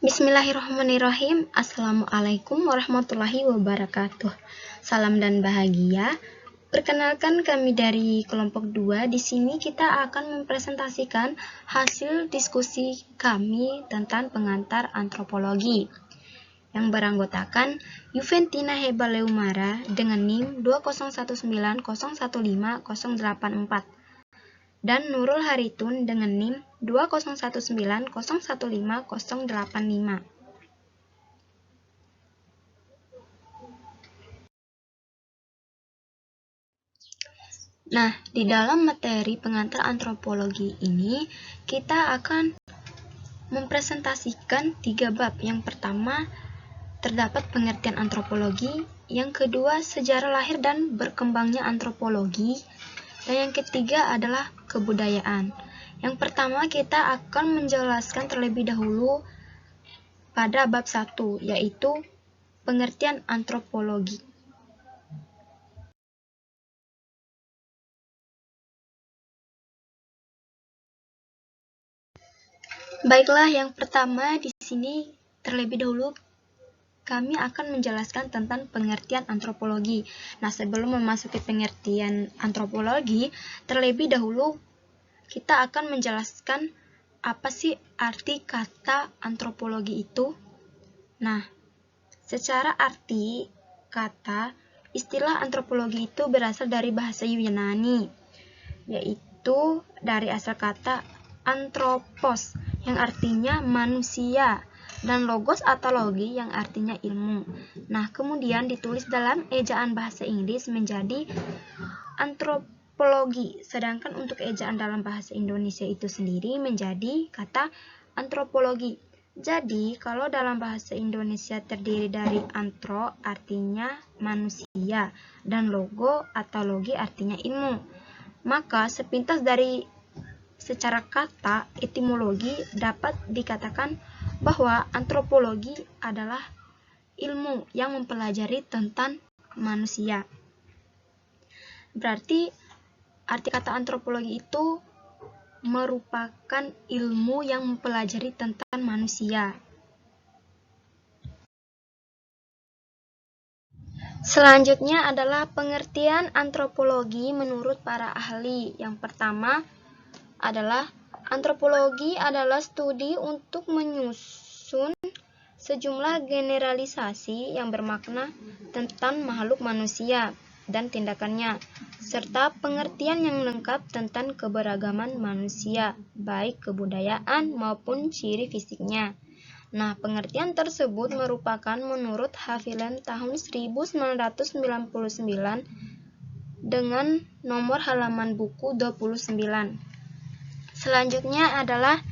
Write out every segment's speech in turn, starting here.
Bismillahirrahmanirrahim. Assalamualaikum warahmatullahi wabarakatuh. Salam dan bahagia. Perkenalkan, kami dari kelompok 2. Di sini kita akan mempresentasikan hasil diskusi kami tentang pengantar antropologi yang beranggotakan Juventina Hebaleumara dengan NIM 20190150084 dan Nurul Haritun dengan NIM 20190150085. Nah, di dalam materi pengantar antropologi ini, kita akan mempresentasikan 3 bab. Yang pertama, terdapat pengertian antropologi. Yang kedua, sejarah lahir dan berkembangnya antropologi. Dan yang ketiga adalah kebudayaan. Yang pertama, kita akan menjelaskan terlebih dahulu pada bab 1, yaitu pengertian antropologi. Baiklah, yang pertama di sini terlebih dahulu kami akan menjelaskan tentang pengertian antropologi. Nah, sebelum memasuki pengertian antropologi, terlebih dahulu kita akan menjelaskan apa sih arti kata antropologi itu. Nah, secara arti kata, istilah antropologi itu berasal dari bahasa Yunani, yaitu dari asal kata anthropos yang artinya manusia, dan logos atau logi yang artinya ilmu. Nah, kemudian ditulis dalam ejaan bahasa Inggris menjadi antropologi, sedangkan untuk ejaan dalam bahasa Indonesia itu sendiri menjadi kata antropologi. Jadi, kalau dalam bahasa Indonesia terdiri dari antro artinya manusia dan logo atau logi artinya ilmu. Maka sepintas dari secara kata etimologi dapat dikatakan bahwa antropologi adalah ilmu yang mempelajari tentang manusia. Berarti arti kata antropologi itu merupakan ilmu yang mempelajari tentang manusia. Selanjutnya adalah pengertian antropologi menurut para ahli. Yang pertama adalah antropologi adalah studi untuk menyusun sejumlah generalisasi yang bermakna tentang makhluk manusia dan tindakannya, serta pengertian yang lengkap tentang keberagaman manusia, baik kebudayaan maupun ciri fisiknya. Nah, pengertian tersebut merupakan menurut Haviland tahun 1999 dengan nomor halaman buku 29. Selanjutnya adalah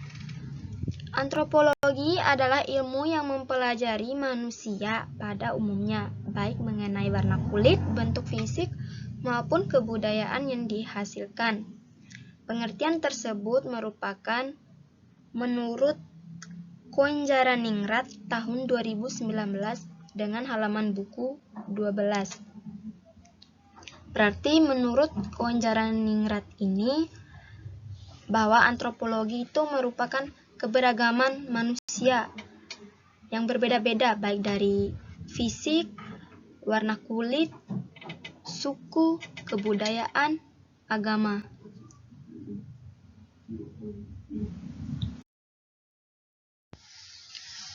antropologi adalah ilmu yang mempelajari manusia pada umumnya, baik mengenai warna kulit, bentuk fisik, maupun kebudayaan yang dihasilkan. Pengertian tersebut merupakan menurut Koenjaraningrat tahun 2019 dengan halaman buku 12. Berarti menurut Koenjaraningrat ini bahwa antropologi itu merupakan keberagaman manusia yang berbeda-beda, baik dari fisik, warna kulit, suku, kebudayaan, agama.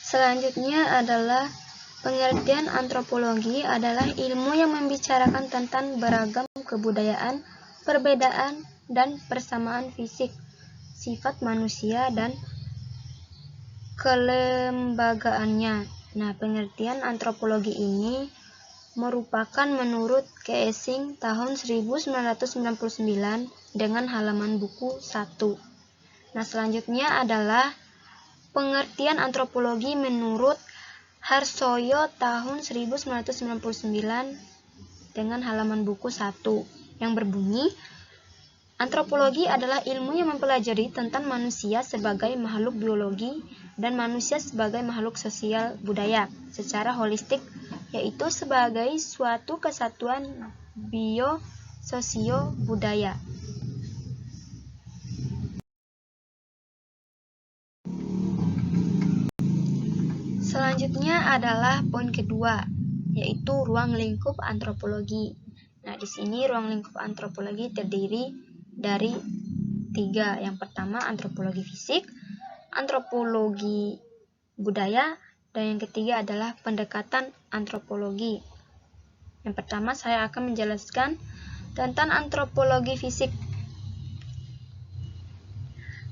Selanjutnya adalah pengertian antropologi adalah ilmu yang membicarakan tentang beragam kebudayaan, perbedaan, dan persamaan fisik, sifat manusia, dan kelembagaannya. Nah, pengertian antropologi ini merupakan menurut Keesing tahun 1999 dengan halaman buku 1. Nah, selanjutnya adalah pengertian antropologi menurut Harsoyo tahun 1999 dengan halaman buku 1 yang berbunyi, antropologi adalah ilmu yang mempelajari tentang manusia sebagai makhluk biologi dan manusia sebagai makhluk sosial budaya secara holistik, yaitu sebagai suatu kesatuan bio-sosio budaya. Selanjutnya adalah poin kedua, yaitu ruang lingkup antropologi. Nah, di sini ruang lingkup antropologi terdiri dari 3. Yang pertama antropologi fisik, antropologi budaya, dan yang ketiga adalah pendekatan antropologi. Yang pertama saya akan menjelaskan tentang antropologi fisik.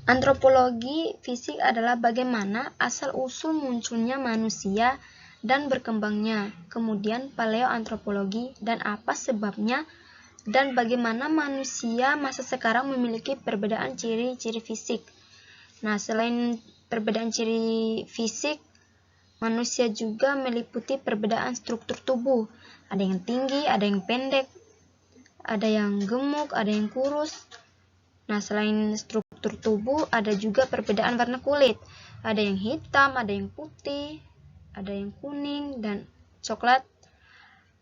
Antropologi fisik adalah bagaimana asal-usul munculnya manusia dan berkembangnya, kemudian paleoantropologi dan apa sebabnya, dan bagaimana manusia masa sekarang memiliki perbedaan ciri-ciri fisik. Nah, selain perbedaan ciri fisik, manusia juga meliputi perbedaan struktur tubuh. Ada yang tinggi, ada yang pendek, ada yang gemuk, ada yang kurus. Nah, selain struktur tubuh, ada juga perbedaan warna kulit. Ada yang hitam, ada yang putih, ada yang kuning dan coklat,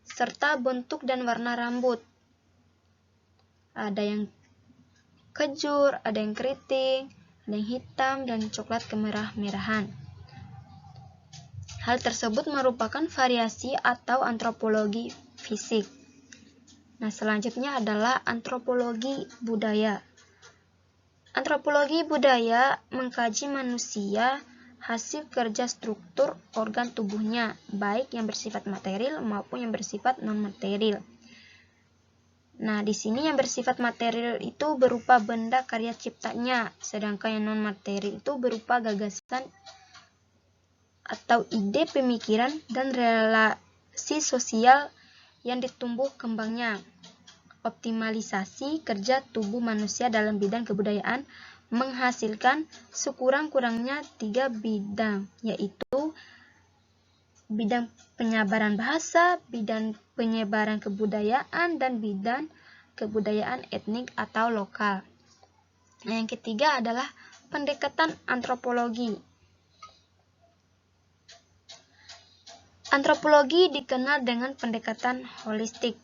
serta bentuk dan warna rambut. Ada yang kejur, ada yang keriting, ada yang hitam dan coklat kemerah-merahan. Hal tersebut merupakan variasi atau antropologi fisik. Nah, selanjutnya adalah antropologi budaya. Antropologi budaya mengkaji manusia hasil kerja struktur organ tubuhnya, baik yang bersifat material maupun yang bersifat non-material. Nah, di sini yang bersifat material itu berupa benda karya ciptanya, sedangkan yang non-material itu berupa gagasan atau ide pemikiran dan relasi sosial yang ditumbuh kembangnya. Optimalisasi kerja tubuh manusia dalam bidang kebudayaan menghasilkan sekurang-kurangnya 3 bidang, yaitu bidang penyebaran bahasa, bidang penyebaran kebudayaan, dan bidang kebudayaan etnik atau lokal. Nah, yang ketiga adalah pendekatan antropologi. Antropologi dikenal dengan pendekatan holistik,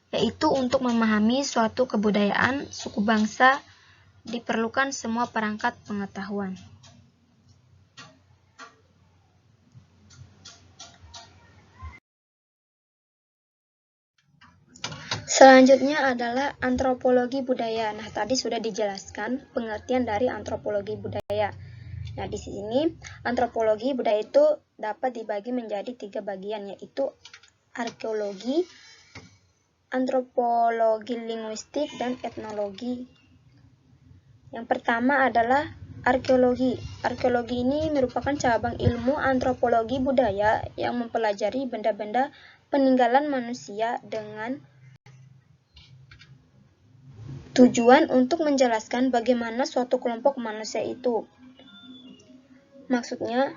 yaitu untuk memahami suatu kebudayaan suku bangsa diperlukan semua perangkat pengetahuan. Selanjutnya adalah antropologi budaya. Nah, tadi sudah dijelaskan pengertian dari antropologi budaya. Nah, di sini antropologi budaya itu dapat dibagi menjadi 3 bagian, yaitu arkeologi, antropologi linguistik, dan etnologi. Yang pertama adalah arkeologi. Arkeologi ini merupakan cabang ilmu antropologi budaya yang mempelajari benda-benda peninggalan manusia dengan tujuan untuk menjelaskan bagaimana suatu kelompok manusia itu. Maksudnya,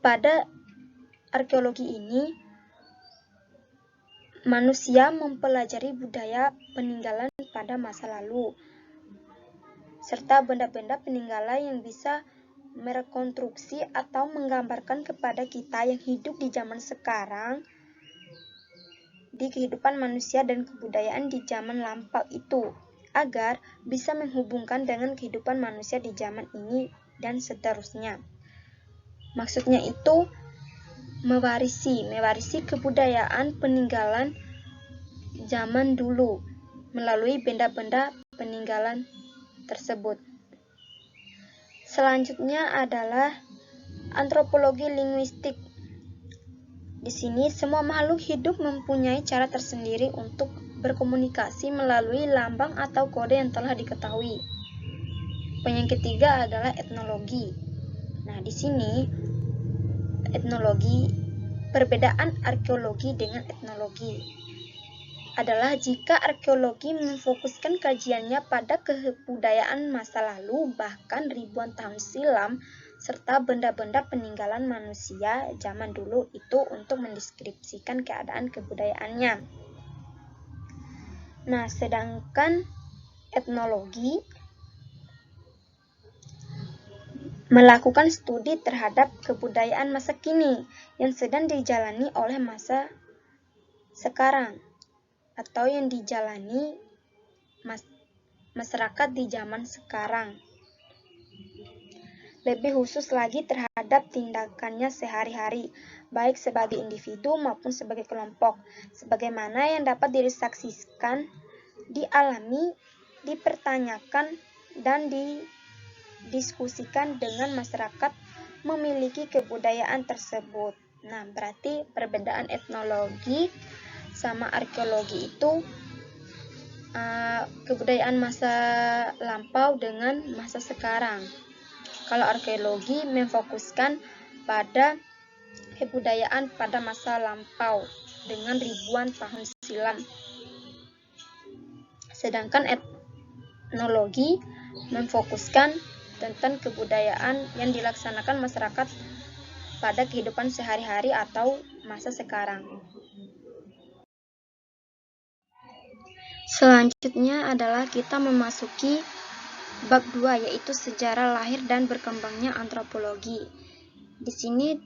pada arkeologi ini, manusia mempelajari budaya peninggalan pada masa lalu, serta benda-benda peninggalan yang bisa merekonstruksi atau menggambarkan kepada kita yang hidup di zaman sekarang, di kehidupan manusia dan kebudayaan di zaman lampau itu, agar bisa menghubungkan dengan kehidupan manusia di zaman ini dan seterusnya. Maksudnya itu mewarisi kebudayaan peninggalan zaman dulu melalui benda-benda peninggalan tersebut. Selanjutnya adalah antropologi linguistik. Di sini semua makhluk hidup mempunyai cara tersendiri untuk berkomunikasi melalui lambang atau kode yang telah diketahui. Poin yang ketiga adalah etnologi. Nah, di sini etnologi, perbedaan arkeologi dengan etnologi adalah jika arkeologi memfokuskan kajiannya pada kebudayaan masa lalu bahkan ribuan tahun silam serta benda-benda peninggalan manusia zaman dulu itu untuk mendeskripsikan keadaan kebudayaannya. Nah, sedangkan etnologi melakukan studi terhadap kebudayaan masa kini yang sedang dijalani oleh masa sekarang atau yang dijalani masyarakat di zaman sekarang. lebih khusus lagi terhadap tindakannya sehari-hari, baik sebagai individu maupun sebagai kelompok, sebagaimana yang dapat disaksikan, dialami, dipertanyakan, dan didiskusikan dengan masyarakat memiliki kebudayaan tersebut. Nah, berarti perbedaan etnologi sama arkeologi itu kebudayaan masa lampau dengan masa sekarang. Kalau arkeologi memfokuskan pada kebudayaan pada masa lampau dengan ribuan tahun silam. Sedangkan etnologi memfokuskan tentang kebudayaan yang dilaksanakan masyarakat pada kehidupan sehari-hari atau masa sekarang. Selanjutnya adalah kita memasuki bab 2, yaitu sejarah lahir dan berkembangnya antropologi. Di sini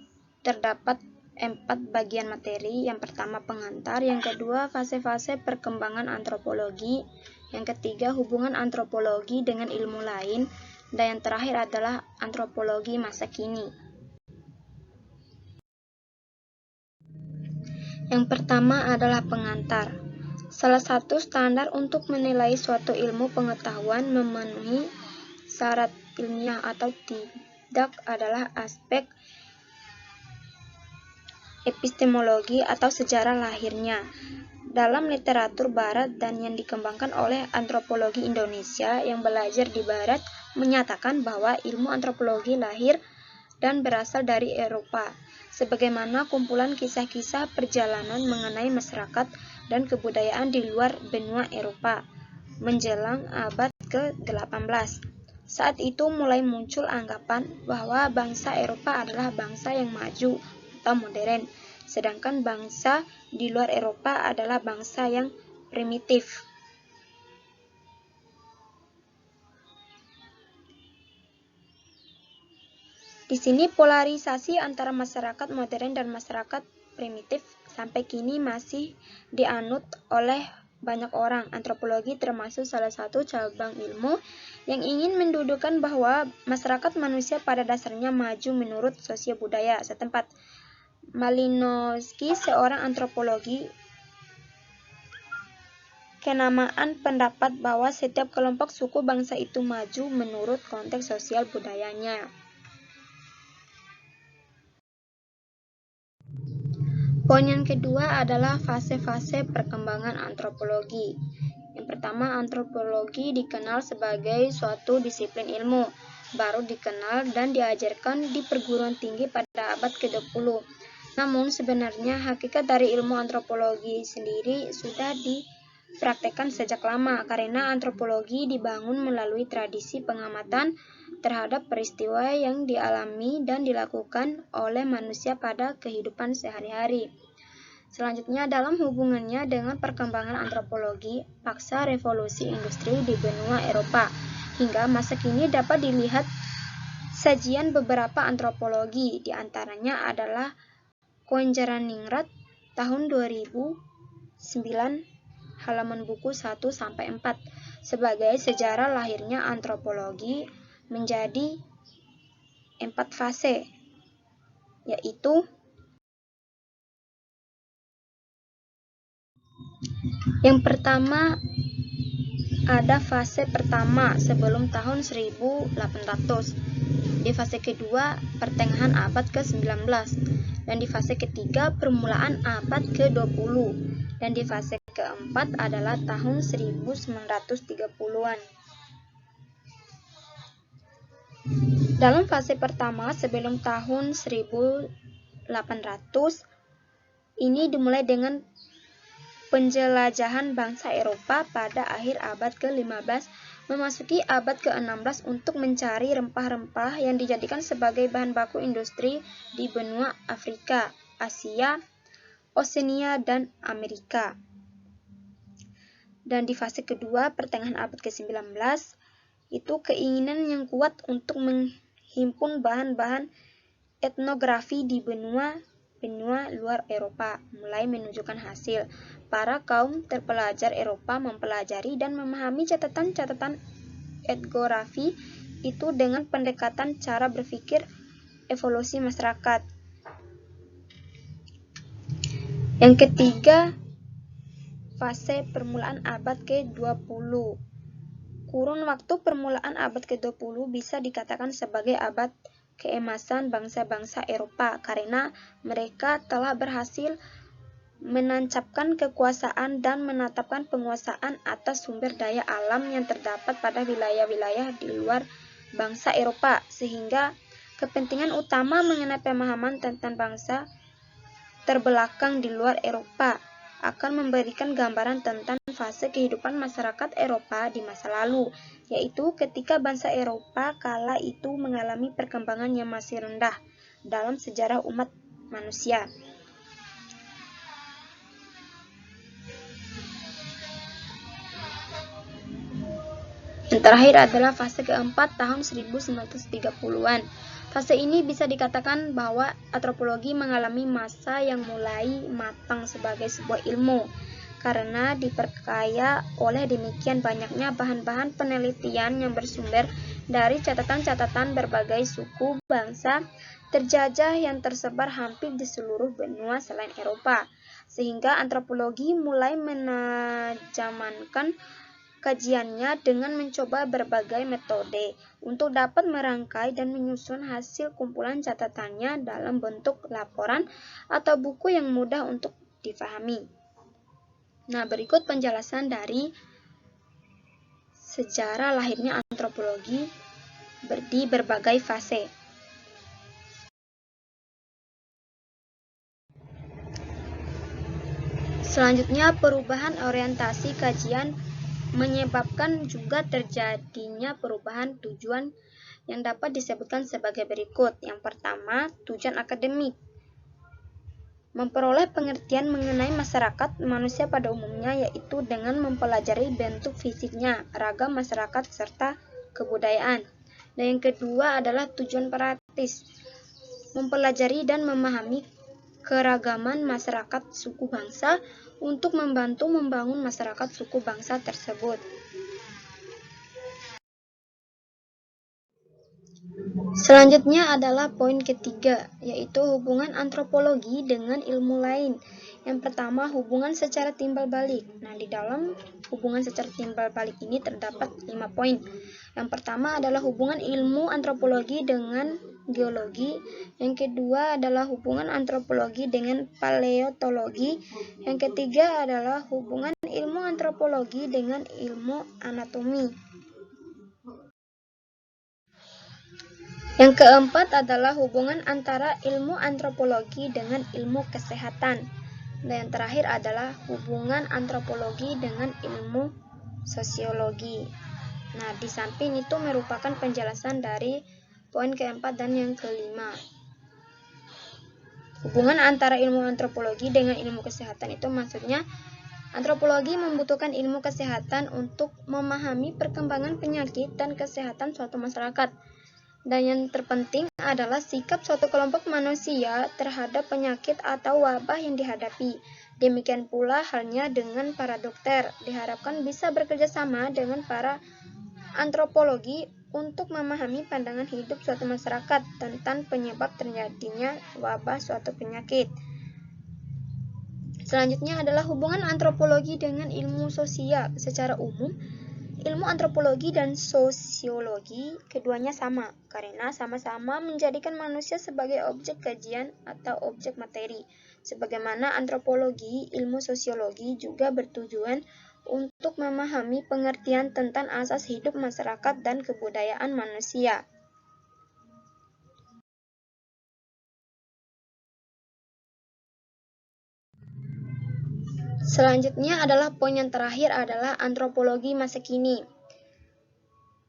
terdapat 4 bagian materi. Yang pertama pengantar, yang kedua fase-fase perkembangan antropologi, yang ketiga hubungan antropologi dengan ilmu lain, dan yang terakhir adalah antropologi masa kini. Yang pertama adalah pengantar. Salah satu standar untuk menilai suatu ilmu pengetahuan memenuhi syarat ilmiah atau tidak adalah aspek epistemologi atau sejarah lahirnya. Dalam literatur barat dan yang dikembangkan oleh antropologi Indonesia yang belajar di barat menyatakan bahwa ilmu antropologi lahir dan berasal dari Eropa, sebagaimana kumpulan kisah-kisah perjalanan mengenai masyarakat dan kebudayaan di luar benua Eropa menjelang abad ke-18. Saat itu mulai muncul anggapan bahwa bangsa Eropa adalah bangsa yang maju atau modern, sedangkan bangsa di luar Eropa adalah bangsa yang primitif. Di sini polarisasi antara masyarakat modern dan masyarakat primitif sampai kini masih dianut oleh banyak orang. Antropologi termasuk salah satu cabang ilmu yang ingin mendudukan bahwa masyarakat manusia pada dasarnya maju menurut sosial budaya setempat. Malinowski, seorang antropologi, kenamaan pendapat bahwa setiap kelompok suku bangsa itu maju menurut konteks sosial budayanya. Poin yang kedua adalah fase-fase perkembangan antropologi. Yang pertama, antropologi dikenal sebagai suatu disiplin ilmu, baru dikenal dan diajarkan di perguruan tinggi pada abad ke-20. Namun sebenarnya hakikat dari ilmu antropologi sendiri sudah dipraktekkan sejak lama, karena antropologi dibangun melalui tradisi pengamatan terhadap peristiwa yang dialami dan dilakukan oleh manusia pada kehidupan sehari-hari. Selanjutnya, dalam hubungannya dengan perkembangan antropologi pasca revolusi industri di benua Eropa hingga masa kini dapat dilihat sajian beberapa antropologi, diantaranya adalah Koenjaraningrat tahun 2009 halaman buku 1-4 sebagai sejarah lahirnya antropologi menjadi 4 fase, yaitu yang pertama ada fase pertama sebelum tahun 1800, di fase kedua pertengahan abad ke-19, dan di fase ketiga permulaan abad ke-20, dan di fase keempat adalah tahun 1930-an. Dalam fase pertama sebelum tahun 1800 ini dimulai dengan penjelajahan bangsa Eropa pada akhir abad ke-15 memasuki abad ke-16 untuk mencari rempah-rempah yang dijadikan sebagai bahan baku industri di benua Afrika, Asia, Oseania, dan Amerika. Dan di fase kedua pertengahan abad ke-19 itu keinginan yang kuat untuk menghimpun bahan-bahan etnografi di benua luar Eropa mulai menunjukkan hasil. Para kaum terpelajar Eropa mempelajari dan memahami catatan-catatan etnografi yaitu dengan pendekatan cara berpikir evolusi masyarakat. Yang ketiga, fase permulaan abad ke-20. Kurun waktu permulaan abad ke-20 bisa dikatakan sebagai abad keemasan bangsa-bangsa Eropa karena mereka telah berhasil menancapkan kekuasaan dan menetapkan penguasaan atas sumber daya alam yang terdapat pada wilayah-wilayah di luar bangsa Eropa, sehingga kepentingan utama mengenai pemahaman tentang bangsa terbelakang di luar Eropa akan memberikan gambaran tentang fase kehidupan masyarakat Eropa di masa lalu, yaitu ketika bangsa Eropa kala itu mengalami perkembangan yang masih rendah dalam sejarah umat manusia. Yang terakhir adalah fase keempat tahun 1930-an. Fase ini bisa dikatakan bahwa antropologi mengalami masa yang mulai matang sebagai sebuah ilmu, karena diperkaya oleh demikian banyaknya bahan-bahan penelitian yang bersumber dari catatan-catatan berbagai suku bangsa terjajah yang tersebar hampir di seluruh benua selain Eropa, sehingga antropologi mulai menajamankan kajiannya dengan mencoba berbagai metode untuk dapat merangkai dan menyusun hasil kumpulan catatannya dalam bentuk laporan atau buku yang mudah untuk difahami. Nah, berikut penjelasan dari sejarah lahirnya antropologi di berbagai fase. Selanjutnya, perubahan orientasi kajian menyebabkan juga terjadinya perubahan tujuan yang dapat disebutkan sebagai berikut. Yang pertama, tujuan akademik. Memperoleh pengertian mengenai masyarakat manusia pada umumnya, yaitu dengan mempelajari bentuk fisiknya, ragam masyarakat, serta kebudayaan. Dan yang kedua adalah tujuan praktis. Mempelajari dan memahami keragaman masyarakat suku bangsa untuk membantu membangun masyarakat suku bangsa tersebut. Selanjutnya adalah poin ketiga, yaitu hubungan antropologi dengan ilmu lain. Yang pertama, hubungan secara timbal balik. Nah, di dalam hubungan secara timbal balik ini terdapat 5 poin. Yang pertama adalah hubungan ilmu antropologi dengan geologi. Yang kedua adalah hubungan antropologi dengan paleontologi. Yang ketiga adalah hubungan ilmu antropologi dengan ilmu anatomi. Yang keempat adalah hubungan antara ilmu antropologi dengan ilmu kesehatan. Dan yang terakhir adalah hubungan antropologi dengan ilmu sosiologi. Nah, di samping itu merupakan penjelasan dari poin keempat dan yang kelima. Hubungan antara ilmu antropologi dengan ilmu kesehatan itu maksudnya antropologi membutuhkan ilmu kesehatan untuk memahami perkembangan penyakit dan kesehatan suatu masyarakat. Dan yang terpenting adalah sikap suatu kelompok manusia terhadap penyakit atau wabah yang dihadapi. Demikian pula halnya dengan para dokter. Diharapkan bisa bekerja sama dengan para antropologi untuk memahami pandangan hidup suatu masyarakat tentang penyebab terjadinya wabah suatu penyakit. Selanjutnya adalah hubungan antropologi dengan ilmu sosial. Secara umum, ilmu antropologi dan sosiologi keduanya sama, karena sama-sama menjadikan manusia sebagai objek kajian atau objek materi. Sebagaimana antropologi, ilmu sosiologi juga bertujuan untuk memahami pengertian tentang asas hidup masyarakat dan kebudayaan manusia. Selanjutnya adalah poin yang terakhir adalah antropologi masa kini.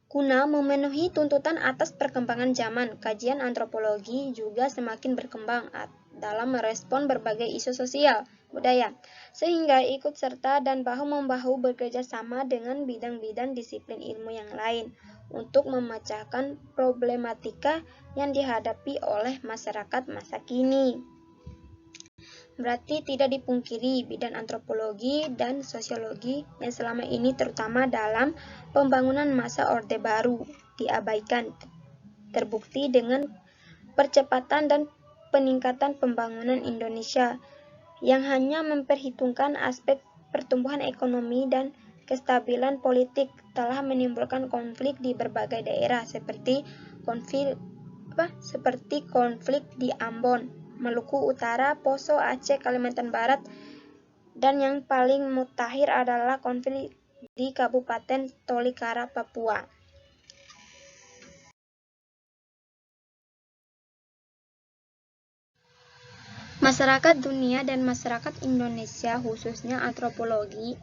Guna memenuhi tuntutan atas perkembangan zaman, kajian antropologi juga semakin berkembang dalam merespon berbagai isu sosial, budaya, sehingga ikut serta dan bahu-membahu bekerja sama dengan bidang-bidang disiplin ilmu yang lain untuk memecahkan problematika yang dihadapi oleh masyarakat masa kini. Berarti tidak dipungkiri bidang antropologi dan sosiologi yang selama ini terutama dalam pembangunan masa Orde Baru diabaikan. Terbukti dengan percepatan dan peningkatan pembangunan Indonesia yang hanya memperhitungkan aspek pertumbuhan ekonomi dan kestabilan politik telah menimbulkan konflik di berbagai daerah seperti konflik di Ambon, Maluku Utara, Poso, Aceh, Kalimantan Barat, dan yang paling mutakhir adalah konflik di Kabupaten Tolikara, Papua. Masyarakat dunia dan masyarakat Indonesia, khususnya antropologi,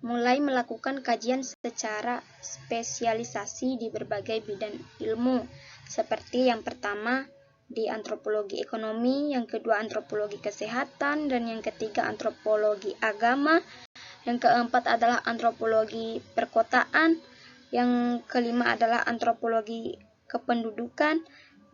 mulai melakukan kajian secara spesialisasi di berbagai bidang ilmu, seperti yang pertama di antropologi ekonomi, yang kedua antropologi kesehatan, dan yang ketiga antropologi agama, yang keempat adalah antropologi perkotaan, yang kelima adalah antropologi kependudukan,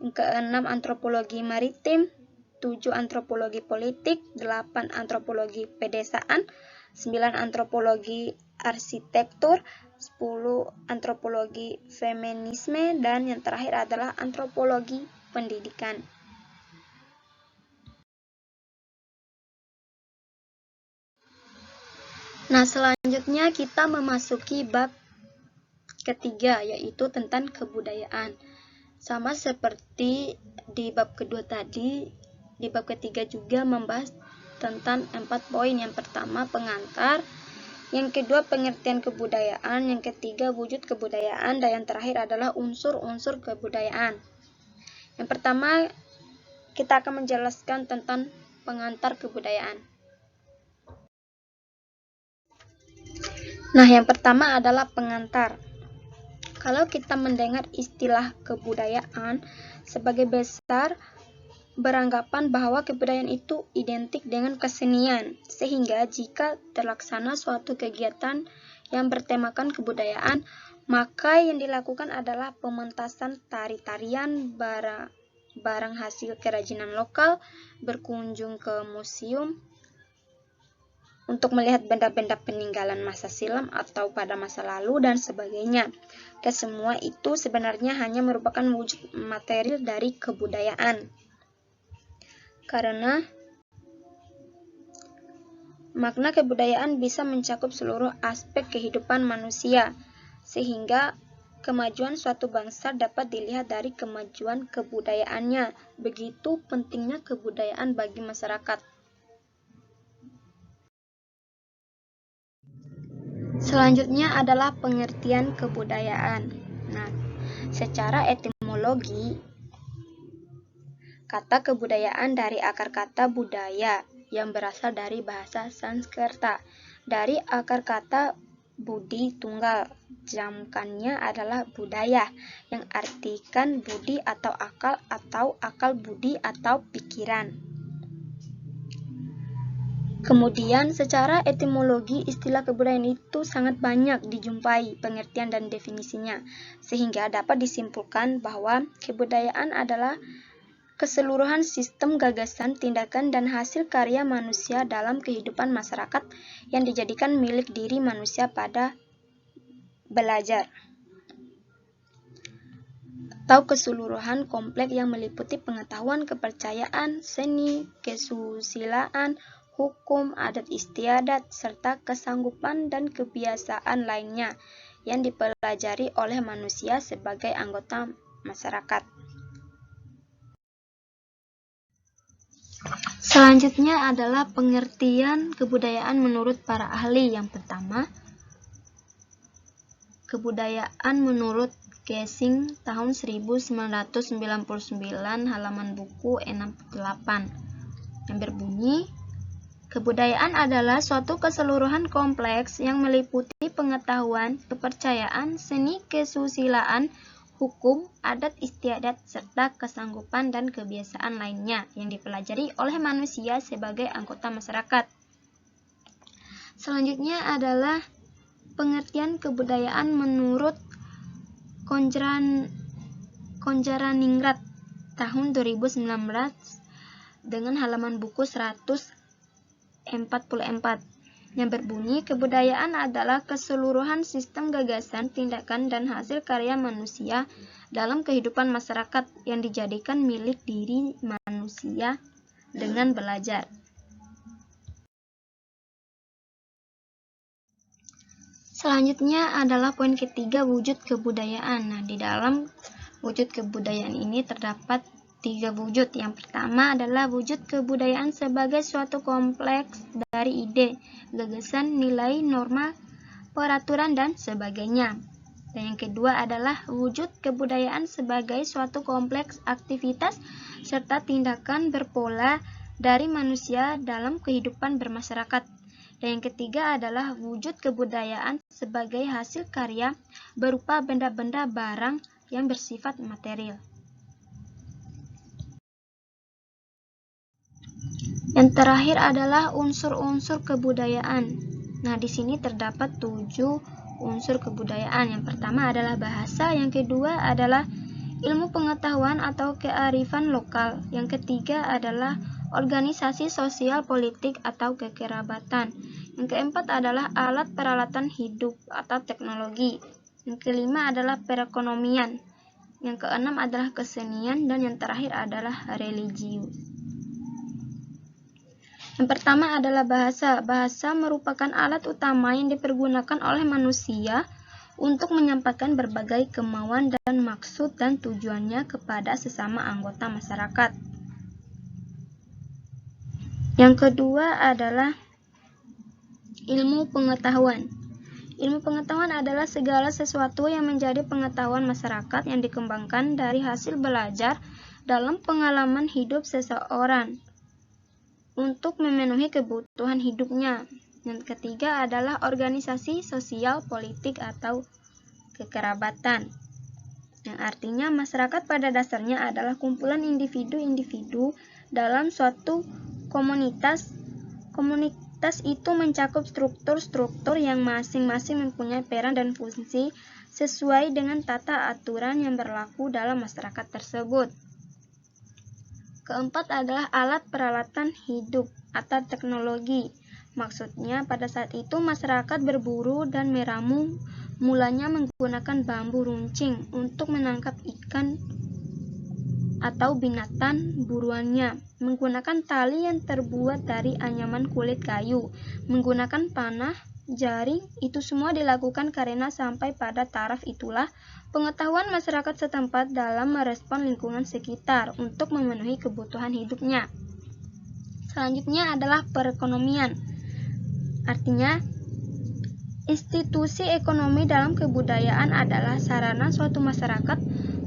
yang keenam antropologi maritim, 7 antropologi politik, 8 antropologi pedesaan, 9 antropologi arsitektur, 10 antropologi feminisme, dan yang terakhir adalah antropologi pendidikan. Nah, selanjutnya kita memasuki bab ketiga, yaitu tentang kebudayaan. Sama seperti di bab kedua tadi, di bab ketiga juga membahas tentang 4 poin. Yang pertama pengantar, yang kedua pengertian kebudayaan, yang ketiga wujud kebudayaan, dan yang terakhir adalah unsur-unsur kebudayaan. Yang pertama kita akan menjelaskan tentang pengantar kebudayaan. Nah, yang pertama adalah pengantar. Kalau kita mendengar istilah kebudayaan, sebagai besar beranggapan bahwa kebudayaan itu identik dengan kesenian, sehingga jika terlaksana suatu kegiatan yang bertemakan kebudayaan, maka yang dilakukan adalah pementasan tari-tarian, barang hasil kerajinan lokal, berkunjung ke museum untuk melihat benda-benda peninggalan masa silam atau pada masa lalu, dan sebagainya. Kesemua itu sebenarnya hanya merupakan wujud material dari kebudayaan. Karena makna kebudayaan bisa mencakup seluruh aspek kehidupan manusia, sehingga kemajuan suatu bangsa dapat dilihat dari kemajuan kebudayaannya. Begitu pentingnya kebudayaan bagi masyarakat. Selanjutnya adalah pengertian kebudayaan. Nah, secara etimologi, kata kebudayaan dari akar kata budaya yang berasal dari bahasa Sanskerta. Dari akar kata budi tunggal, jamkannya adalah budaya, yang artikan budi atau akal budi atau pikiran. Kemudian secara etimologi istilah kebudayaan itu sangat banyak dijumpai pengertian dan definisinya, sehingga dapat disimpulkan bahwa kebudayaan adalah keseluruhan sistem gagasan, tindakan, dan hasil karya manusia dalam kehidupan masyarakat yang dijadikan milik diri manusia pada belajar, atau keseluruhan kompleks yang meliputi pengetahuan, kepercayaan, seni, kesusilaan, hukum, adat istiadat, serta kesanggupan dan kebiasaan lainnya yang dipelajari oleh manusia sebagai anggota masyarakat. Selanjutnya adalah pengertian kebudayaan menurut para ahli. Yang pertama, kebudayaan menurut Gesing tahun 1999, halaman buku 68, yang berbunyi, kebudayaan adalah suatu keseluruhan kompleks yang meliputi pengetahuan, kepercayaan, seni, kesusilaan, hukum, adat istiadat, serta kesanggupan dan kebiasaan lainnya yang dipelajari oleh manusia sebagai anggota masyarakat. Selanjutnya adalah pengertian kebudayaan menurut Konjaraningrat tahun 2019 dengan halaman buku 144. yang berbunyi kebudayaan adalah keseluruhan sistem gagasan, tindakan, dan hasil karya manusia dalam kehidupan masyarakat yang dijadikan milik diri manusia dengan belajar. Selanjutnya adalah poin ketiga, wujud kebudayaan. Nah, di dalam wujud kebudayaan ini terdapat 3 wujud. Yang pertama adalah wujud kebudayaan sebagai suatu kompleks dari ide, gagasan, nilai, norma, peraturan, dan sebagainya. Dan yang kedua adalah wujud kebudayaan sebagai suatu kompleks aktivitas serta tindakan berpola dari manusia dalam kehidupan bermasyarakat. Dan yang ketiga adalah wujud kebudayaan sebagai hasil karya berupa benda-benda barang yang bersifat material. Yang terakhir adalah unsur-unsur kebudayaan. Nah, di sini terdapat 7 unsur kebudayaan. Yang pertama adalah bahasa, yang kedua adalah ilmu pengetahuan atau kearifan lokal, yang ketiga adalah organisasi sosial politik atau kekerabatan, yang keempat adalah alat peralatan hidup atau teknologi, yang kelima adalah perekonomian, yang keenam adalah kesenian, dan yang terakhir adalah religius. Yang pertama adalah bahasa. Bahasa merupakan alat utama yang dipergunakan oleh manusia untuk menyampaikan berbagai kemauan dan maksud dan tujuannya kepada sesama anggota masyarakat. Yang kedua adalah ilmu pengetahuan. Ilmu pengetahuan adalah segala sesuatu yang menjadi pengetahuan masyarakat yang dikembangkan dari hasil belajar dalam pengalaman hidup seseorang untuk memenuhi kebutuhan hidupnya. Yang ketiga adalah organisasi sosial politik atau kekerabatan, yang artinya masyarakat pada dasarnya adalah kumpulan individu-individu dalam suatu komunitas. Komunitas itu mencakup struktur-struktur yang masing-masing mempunyai peran dan fungsi sesuai dengan tata aturan yang berlaku dalam masyarakat tersebut. Keempat adalah alat peralatan hidup atau teknologi. Maksudnya pada saat itu masyarakat berburu dan meramu mulanya menggunakan bambu runcing untuk menangkap ikan atau binatang buruannya, menggunakan tali yang terbuat dari anyaman kulit kayu, menggunakan panah, jaring. Itu semua dilakukan karena sampai pada taraf itulah pengetahuan masyarakat setempat dalam merespon lingkungan sekitar untuk memenuhi kebutuhan hidupnya. Selanjutnya adalah perekonomian. Artinya, institusi ekonomi dalam kebudayaan adalah sarana suatu masyarakat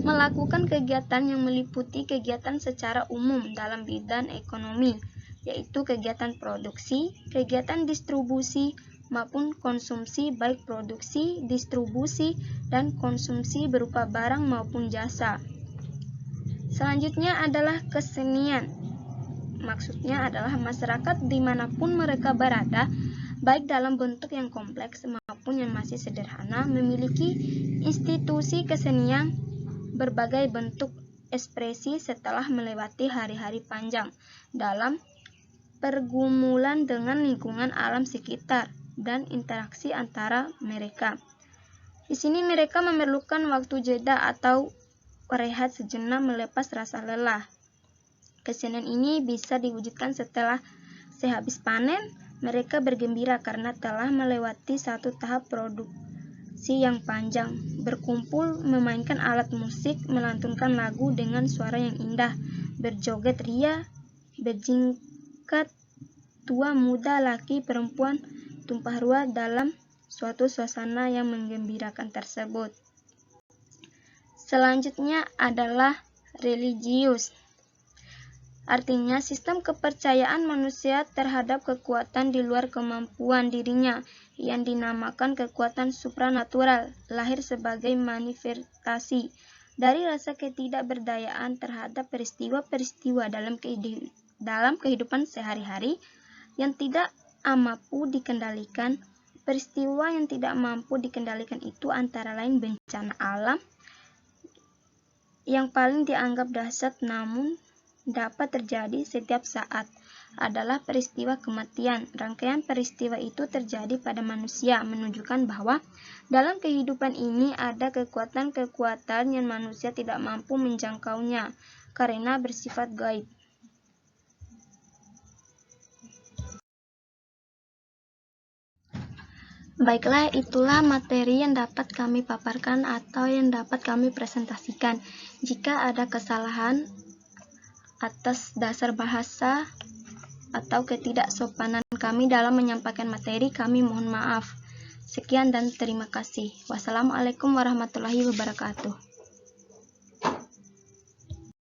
melakukan kegiatan yang meliputi kegiatan secara umum dalam bidang ekonomi, yaitu kegiatan produksi, kegiatan distribusi, maupun konsumsi, baik produksi, distribusi, dan konsumsi berupa barang maupun jasa. Selanjutnya adalah kesenian. Maksudnya adalah masyarakat dimanapun mereka berada, baik dalam bentuk yang kompleks maupun yang masih sederhana, memiliki institusi kesenian berbagai bentuk ekspresi setelah melewati hari-hari panjang dalam pergumulan dengan lingkungan alam sekitar dan interaksi antara mereka. Di sini mereka memerlukan waktu jeda atau rehat sejenak melepas rasa lelah. Kesenian ini bisa diwujudkan setelah sehabis panen, mereka bergembira karena telah melewati satu tahap produksi yang panjang, berkumpul, memainkan alat musik, melantunkan lagu dengan suara yang indah, berjoget ria, berjingkat, tua, muda, laki, perempuan, tumpah ruah dalam suatu suasana yang menggembirakan tersebut. Selanjutnya adalah religius. Artinya sistem kepercayaan manusia terhadap kekuatan di luar kemampuan dirinya yang dinamakan kekuatan supranatural, lahir sebagai manifestasi dari rasa ketidakberdayaan terhadap peristiwa-peristiwa dalam kehidupan sehari-hari yang tidak mampu dikendalikan. Peristiwa yang tidak mampu dikendalikan itu antara lain bencana alam yang paling dianggap dahsyat namun dapat terjadi setiap saat, adalah peristiwa kematian. Rangkaian peristiwa itu terjadi pada manusia, menunjukkan bahwa dalam kehidupan ini ada kekuatan-kekuatan yang manusia tidak mampu menjangkaunya karena bersifat gaib. Baiklah, itulah materi yang dapat kami paparkan atau yang dapat kami presentasikan. Jika ada kesalahan atas dasar bahasa atau ketidaksopanan kami dalam menyampaikan materi, kami mohon maaf. Sekian dan terima kasih. Wassalamualaikum warahmatullahi wabarakatuh.